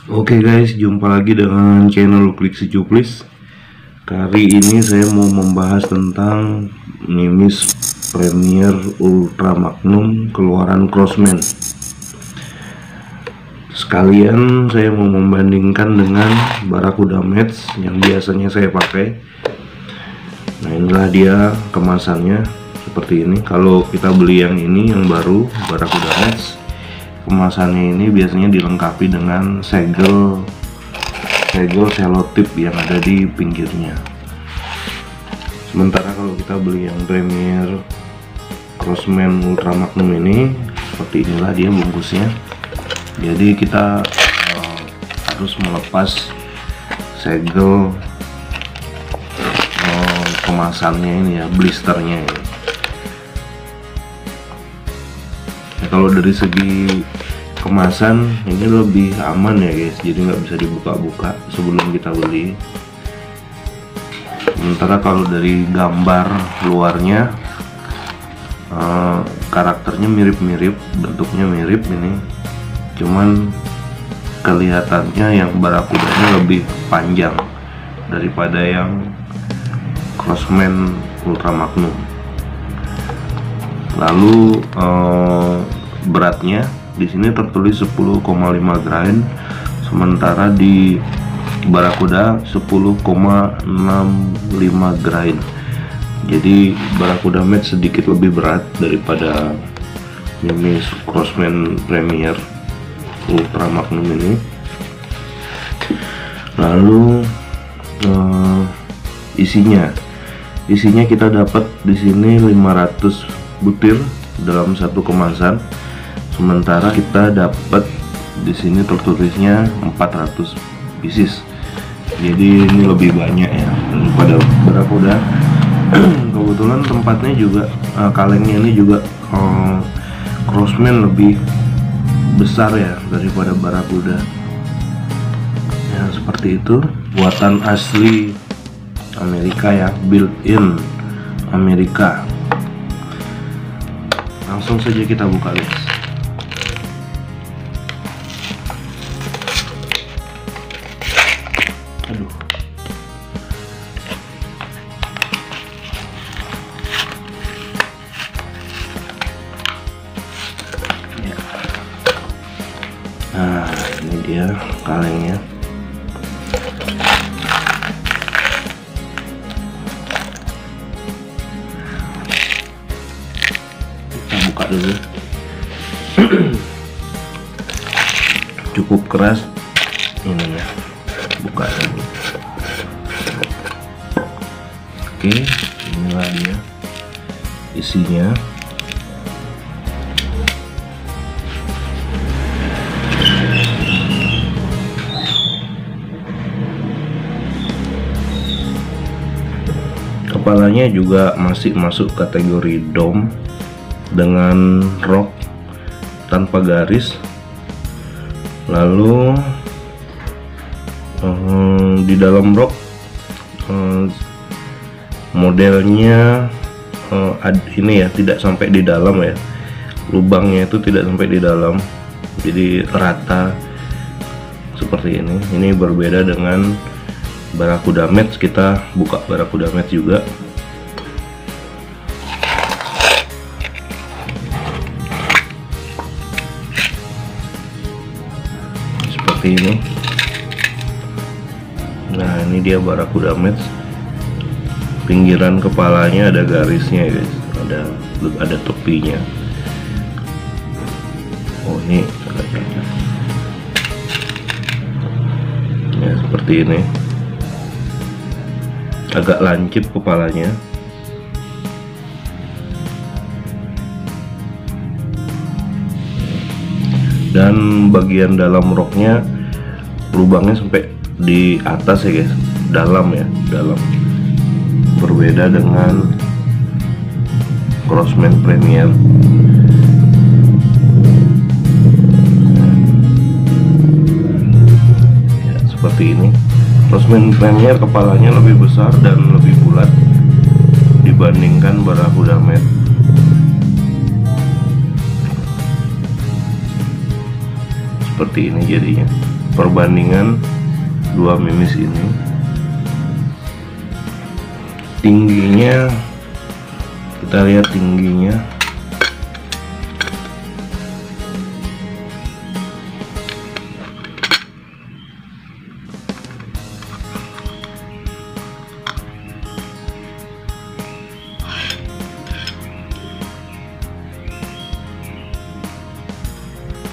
Oke guys, jumpa lagi dengan channel Klik Si Cuplis. Kali ini saya mau membahas tentang Nimbus Premier Ultra Magnum keluaran Crosman. Sekalian saya mau membandingkan dengan Barracuda Match yang biasanya saya pakai. Nah, inilah dia kemasannya seperti ini. Kalau kita beli yang ini, yang baru Barracuda Match, kemasannya ini biasanya dilengkapi dengan segel selotip yang ada di pinggirnya. Sementara kalau kita beli yang Premier Crosman Ultra Magnum ini, seperti inilah dia bungkusnya. Jadi kita harus melepas segel kemasannya ini ya, blisternya ya. Kalau dari segi kemasan ini lebih aman ya guys, jadi nggak bisa dibuka-buka sebelum kita beli. Sementara kalau dari gambar luarnya, karakternya mirip-mirip, bentuknya mirip ini, cuman kelihatannya yang Barracudanya lebih panjang daripada yang Crosman Ultra Magnum. Lalu beratnya di sini tertulis 10,5 grain, sementara di Barracuda 10,65 grain. Jadi Barracuda Match sedikit lebih berat daripada Nimbus Crosman Premier Ultra Magnum ini. Lalu isinya kita dapat di sini 500 butir dalam satu kemasan, sementara kita dapat di sini tertulisnya 400 pieces. Jadi ini lebih banyak ya daripada Barracuda. Kebetulan tempatnya juga, kalengnya ini juga Crosman lebih besar ya daripada Barracuda ya, seperti itu. Buatan asli Amerika ya, built in Amerika. Langsung saja kita buka guys. Aduh. Ya. Nah, ini dia kalengnya. Buka dulu. Cukup keras ini ya, buka dulu. Oke, inilah dia isinya. Kepalanya juga masih masuk kategori dome dengan rok tanpa garis. Lalu di dalam rok modelnya ini ya, tidak sampai di dalam ya, lubangnya itu tidak sampai di dalam, jadi rata seperti ini. Ini berbeda dengan Barracuda Match. Kita buka Barracuda Match juga. Seperti ini. Nah, ini dia Barracuda Match. Pinggiran kepalanya ada garisnya guys, ada topinya. Oh, ini ya, seperti ini. Agak lancip kepalanya. Dan bagian dalam roknya lubangnya sampai di atas ya guys, dalam ya, dalam. Berbeda dengan Crosman Premier. Ya, seperti ini. Crosman Premier kepalanya lebih besar dan lebih bulat dibandingkan Barracuda Match. Seperti ini jadinya. perbandingan dua mimis ini. Tingginya, kita lihat tingginya.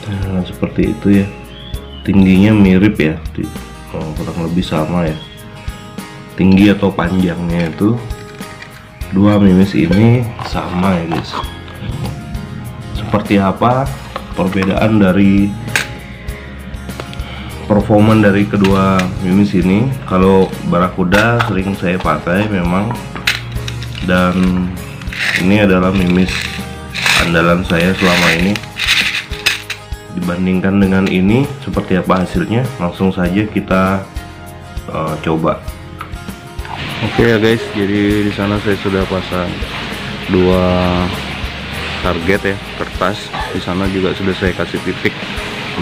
Nah, seperti itu ya, tingginya mirip ya, kurang lebih sama ya, tinggi atau panjangnya itu dua mimis ini sama ya guys. Seperti apa perbedaan dari performa dari kedua mimis ini? Kalau Barakuda sering saya pakai memang, dan ini adalah mimis andalan saya selama ini. Dibandingkan dengan ini seperti apa hasilnya, langsung saja kita coba. Oke ya guys, jadi di sana saya sudah pasang dua target ya, kertas. Di sana juga sudah saya kasih titik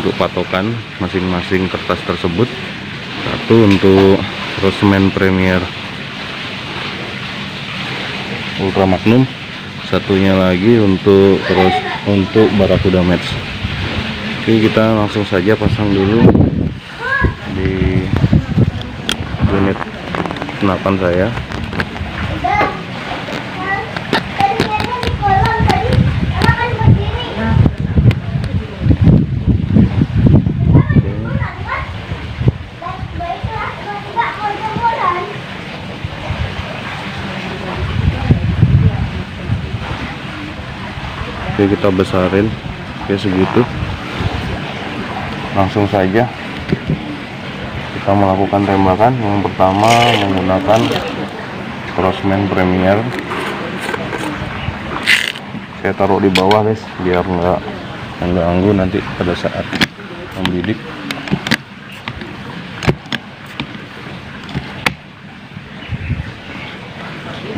untuk patokan masing-masing kertas tersebut. Satu untuk Crossman Premier Ultra Magnum, satunya lagi untuk Barakuda Match. Oke, kita langsung saja pasang dulu di unit senapan saya. Oke, kita besarin kayak segitu. Langsung saja kita melakukan tembakan. Yang pertama menggunakan Crossman Premier. Saya taruh di bawah guys, biar nggak mengganggu nanti pada saat membidik.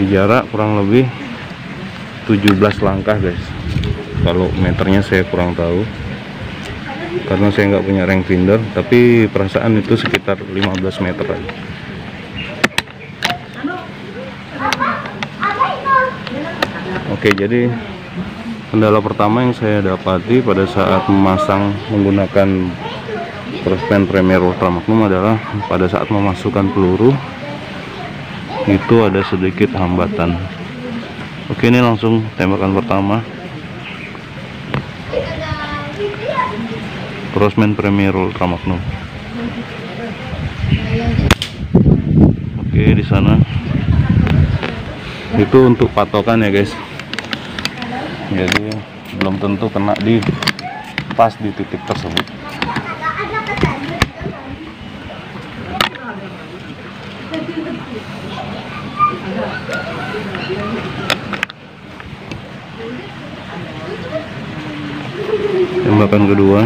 Di jarak kurang lebih 17 langkah guys. Kalau meternya saya kurang tahu, karena saya nggak punya range finder, tapi perasaan itu sekitar 15 meter aja. Oke, jadi kendala pertama yang saya dapati pada saat memasang menggunakan Crossman Premier Ultra Magnum adalah pada saat memasukkan peluru itu ada sedikit hambatan. Oke, ini langsung tembakan pertama. Crossman Premier Ultra Magnum. Oke, di sana itu untuk patokan ya guys. Jadi belum tentu kena di pas di titik tersebut. Tembakan kedua.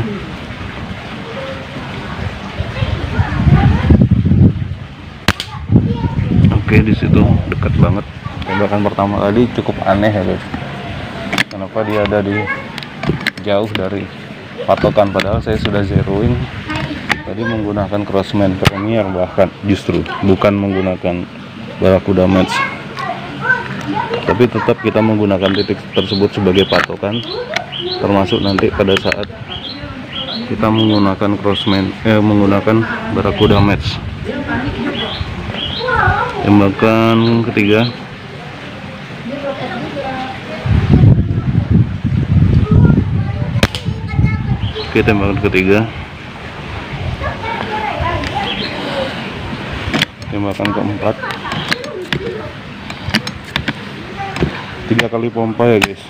Oke, di situ dekat banget. Tembakan pertama tadi cukup aneh ya guys. Kenapa dia ada di jauh dari patokan, padahal saya sudah zeroin tadi menggunakan Crossman Premier, bahkan justru bukan menggunakan Barakuda Match. Tapi tetap kita menggunakan titik tersebut sebagai patokan, termasuk nanti pada saat kita menggunakan menggunakan Barakuda Match. Tembakan ketiga. Oke, tembakan ketiga. Tembakan keempat. 3 kali pompa ya guys.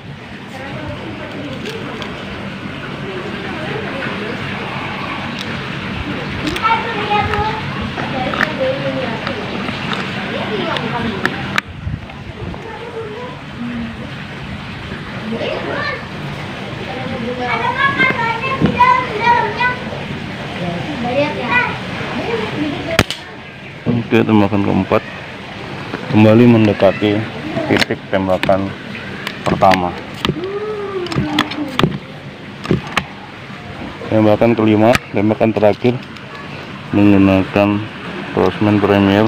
Oke, tembakan keempat kembali mendekati titik tembakan pertama. Tembakan kelima, tembakan terakhir menggunakan Crossman Premier.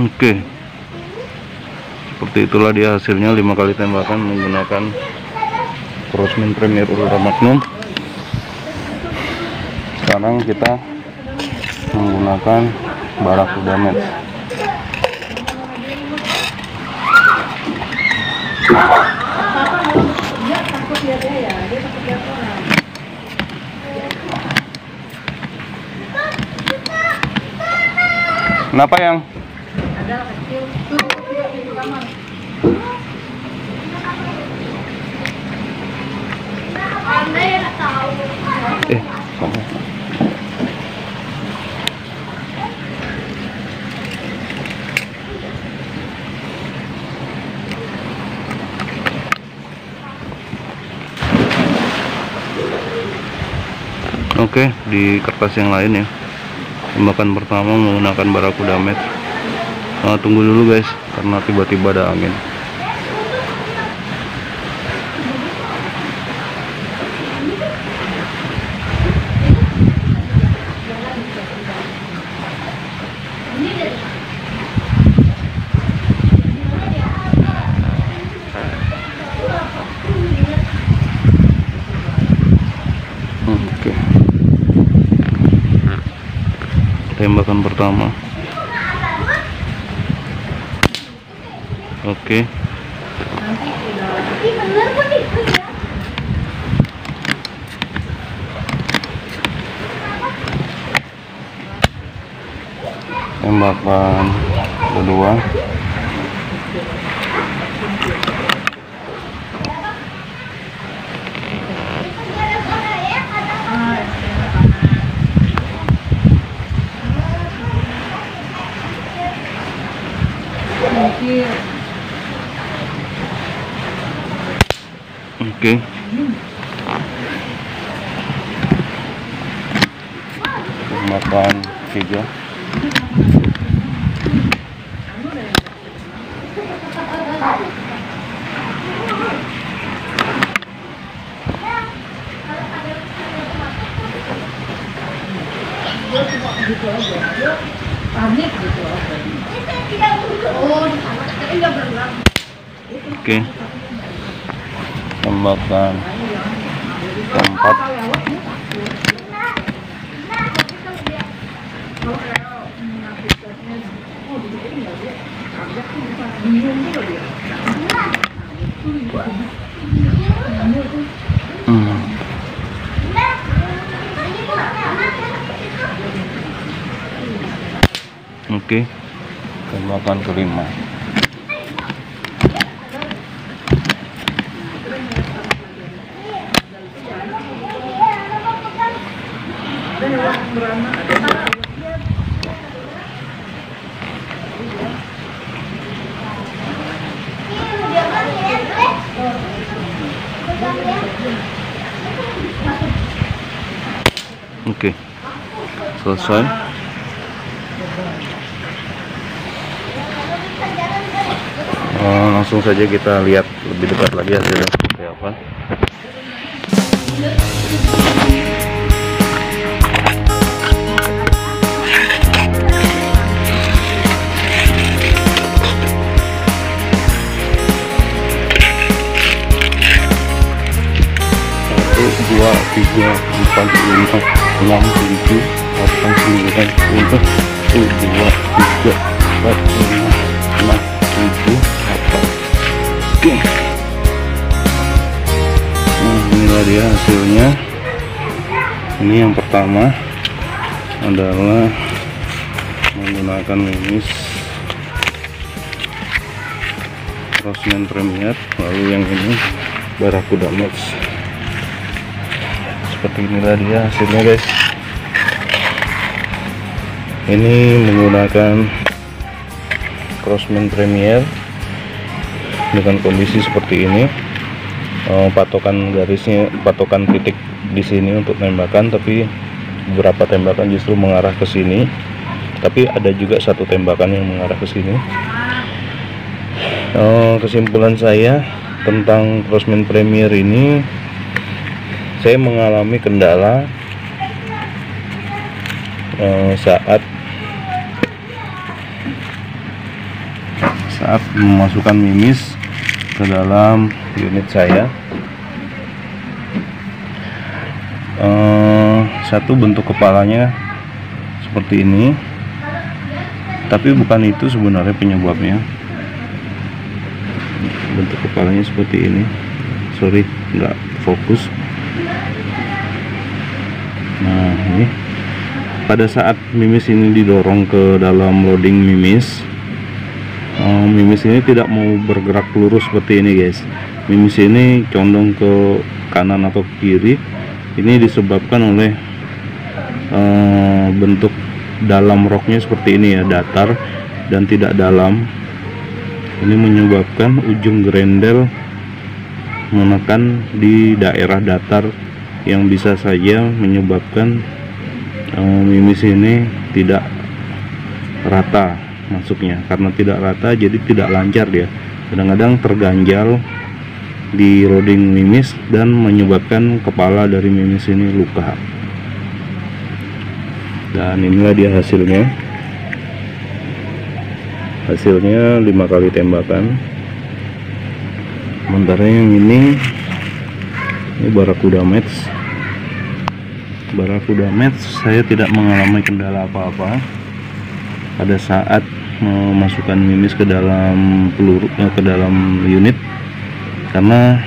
Oke, seperti itulah dia hasilnya, 5 kali tembakan menggunakan Crossman Premier Ultra Magnum. Sekarang kita menggunakan Barracuda Max. Kenapa yang? Ada kecil tuh di kamar. Oke, di kertas yang lain ya. Tembakan pertama menggunakan Barracuda Max. Tunggu dulu guys, karena tiba-tiba ada angin. Oke. Tembakan pertama. Oke. Tembakan kedua. Oke. Tembakan tiga. Oke. Tembakan keempat. Oke. Tembakan kelima. Oke, selesai. Langsung saja kita lihat lebih dekat lagi hasilnya seperti apa. Dua, tiga, empat, lima, enam, tujuh, delapan, sembilan, sepuluh, dua, tiga, empat, lima, enam, tujuh, delapan. Oke. Nah, inilah dia hasilnya. Ini yang pertama adalah menggunakan linis Crossman Premier, lalu yang ini Barracuda Max. Seperti inilah dia hasilnya guys. Ini menggunakan Crossman Premier dengan kondisi seperti ini. patokan garisnya, patokan titik di sini untuk tembakan, tapi beberapa tembakan justru mengarah ke sini, tapi ada juga satu tembakan yang mengarah ke sini. Kesimpulan saya tentang Crossman Premier ini, saya mengalami kendala saat memasukkan mimis ke dalam unit saya. Satu, bentuk kepalanya seperti ini, tapi bukan itu sebenarnya penyebabnya. Bentuk kepalanya seperti ini, sorry nggak fokus. Nah, ini pada saat mimis ini didorong ke dalam loading mimis, mimis ini tidak mau bergerak lurus seperti ini guys. Mimis ini condong ke kanan atau ke kiri. Ini disebabkan oleh bentuk dalam roknya seperti ini ya, datar dan tidak dalam. Ini menyebabkan ujung grendel menekan di daerah datar, yang bisa saja menyebabkan mimis ini tidak rata masuknya. Karena tidak rata, jadi tidak lancar dia, kadang-kadang terganjal di loading mimis dan menyebabkan kepala dari mimis ini luka. Dan inilah dia hasilnya. Hasilnya 5 kali tembakan. Sementara yang ini Barracuda Match. Barracuda Match saya tidak mengalami kendala apa-apa pada saat memasukkan mimis ke dalam peluru, ke dalam unit, karena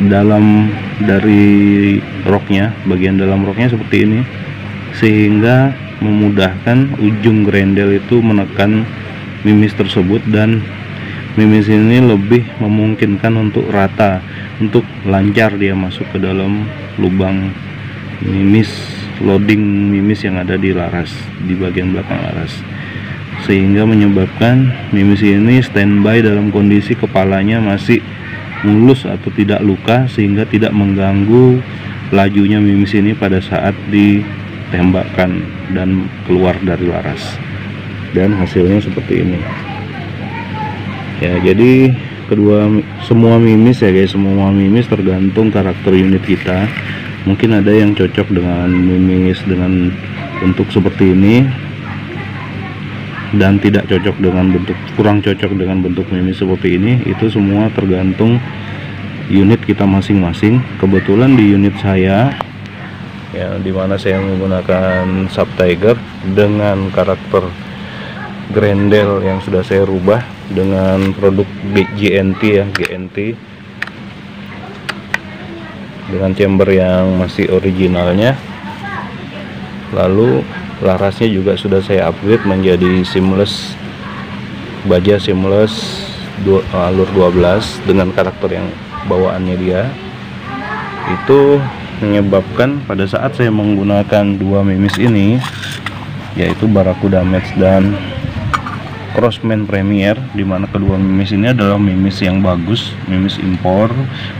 dalam dari roknya, bagian dalam roknya seperti ini, sehingga memudahkan ujung grendel itu menekan mimis tersebut, dan mimis ini lebih memungkinkan untuk rata, untuk lancar dia masuk ke dalam lubang mimis, loading mimis yang ada di laras, di bagian belakang laras, sehingga menyebabkan mimis ini standby dalam kondisi kepalanya masih mulus atau tidak luka, sehingga tidak mengganggu lajunya mimis ini pada saat ditembakkan dan keluar dari laras. Dan hasilnya seperti ini ya. Jadi semua mimis ya guys, semua mimis tergantung karakter unit kita. Mungkin ada yang cocok dengan mimis dengan bentuk seperti ini, dan tidak cocok dengan bentuk, kurang cocok dengan bentuk mimis seperti ini. Itu semua tergantung unit kita masing-masing. Kebetulan di unit saya ya, dimana saya menggunakan Sub Tiger dengan karakter grendel yang sudah saya rubah dengan produk GNT ya, GNT dengan chamber yang masih originalnya. Lalu larasnya juga sudah saya upgrade menjadi seamless, baja seamless alur 12 dengan karakter yang bawaannya dia. Itu menyebabkan pada saat saya menggunakan dua mimis ini, yaitu Barracuda Match dan Crossman Premier, dimana kedua mimis ini adalah mimis yang bagus, mimis impor,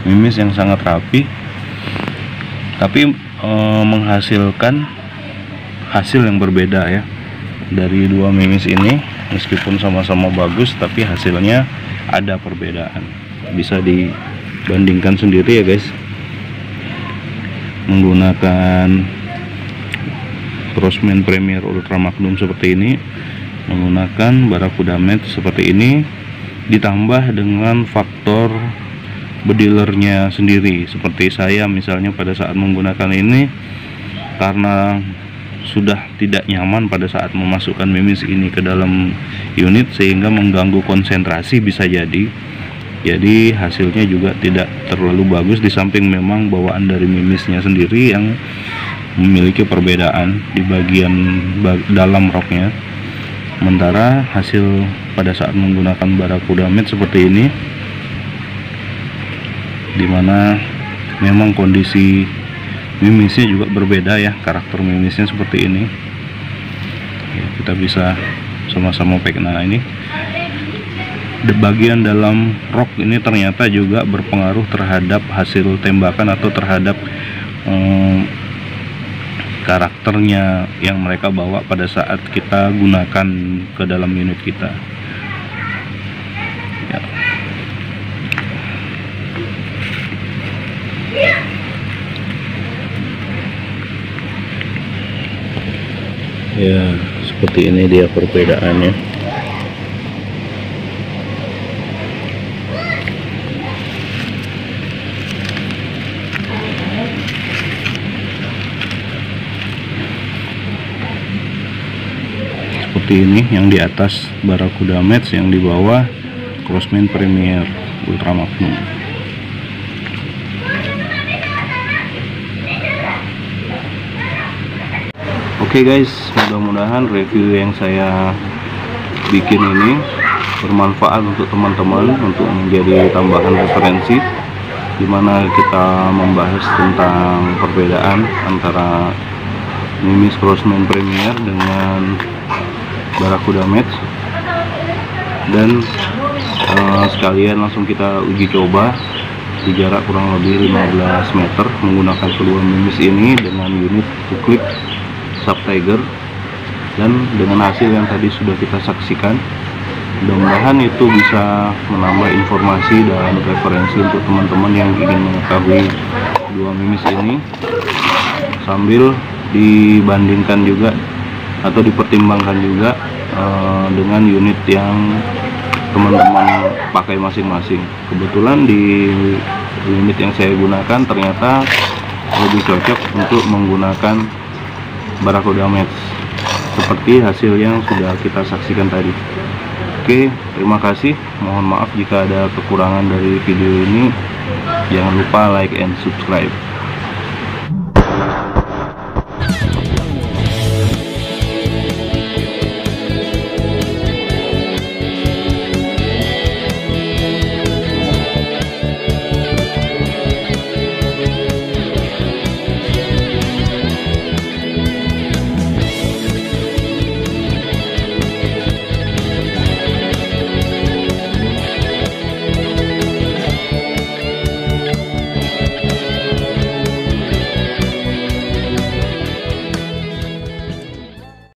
mimis yang sangat rapi, tapi menghasilkan hasil yang berbeda ya. Dari dua mimis ini, meskipun sama-sama bagus, tapi hasilnya ada perbedaan. Bisa dibandingkan sendiri ya guys. Menggunakan Crossman Premier Ultra Magnum seperti ini, menggunakan Barracuda Match seperti ini, ditambah dengan faktor bedilernya sendiri. Seperti saya misalnya pada saat menggunakan ini, karena sudah tidak nyaman pada saat memasukkan mimis ini ke dalam unit, sehingga mengganggu konsentrasi bisa jadi hasilnya juga tidak terlalu bagus. Di samping memang bawaan dari mimisnya sendiri yang memiliki perbedaan di bagian dalam roknya. Sementara hasil pada saat menggunakan Barracuda Match seperti ini, dimana memang kondisi mimisnya juga berbeda ya, karakter mimisnya seperti ini ya, kita bisa sama-sama pakai. Nah, ini bagian dalam rok ini ternyata juga berpengaruh terhadap hasil tembakan atau terhadap karakternya yang mereka bawa pada saat kita gunakan ke dalam unit kita ya. Ya, seperti ini dia perbedaannya. Seperti ini, yang di atas Barracuda Match, yang di bawah Crosman Premier Ultra Magnum. Oke guys, mudah-mudahan review yang saya bikin ini bermanfaat untuk teman-teman, untuk menjadi tambahan referensi dimana kita membahas tentang perbedaan antara Mimis Crosman Premier dengan Barracuda Match, dan sekalian langsung kita uji coba di jarak kurang lebih 15 meter menggunakan kedua Mimis ini dengan unit Clip Sub Tiger, dan dengan hasil yang tadi sudah kita saksikan, mudah-mudahan itu bisa menambah informasi dan referensi untuk teman-teman yang ingin mengetahui dua Mimis ini, sambil dibandingkan juga atau dipertimbangkan juga dengan unit yang teman-teman pakai masing-masing. Kebetulan di unit yang saya gunakan ternyata lebih cocok untuk menggunakan Barracuda Match seperti hasil yang sudah kita saksikan tadi. Oke, terima kasih. Mohon maaf jika ada kekurangan dari video ini. Jangan lupa like and subscribe.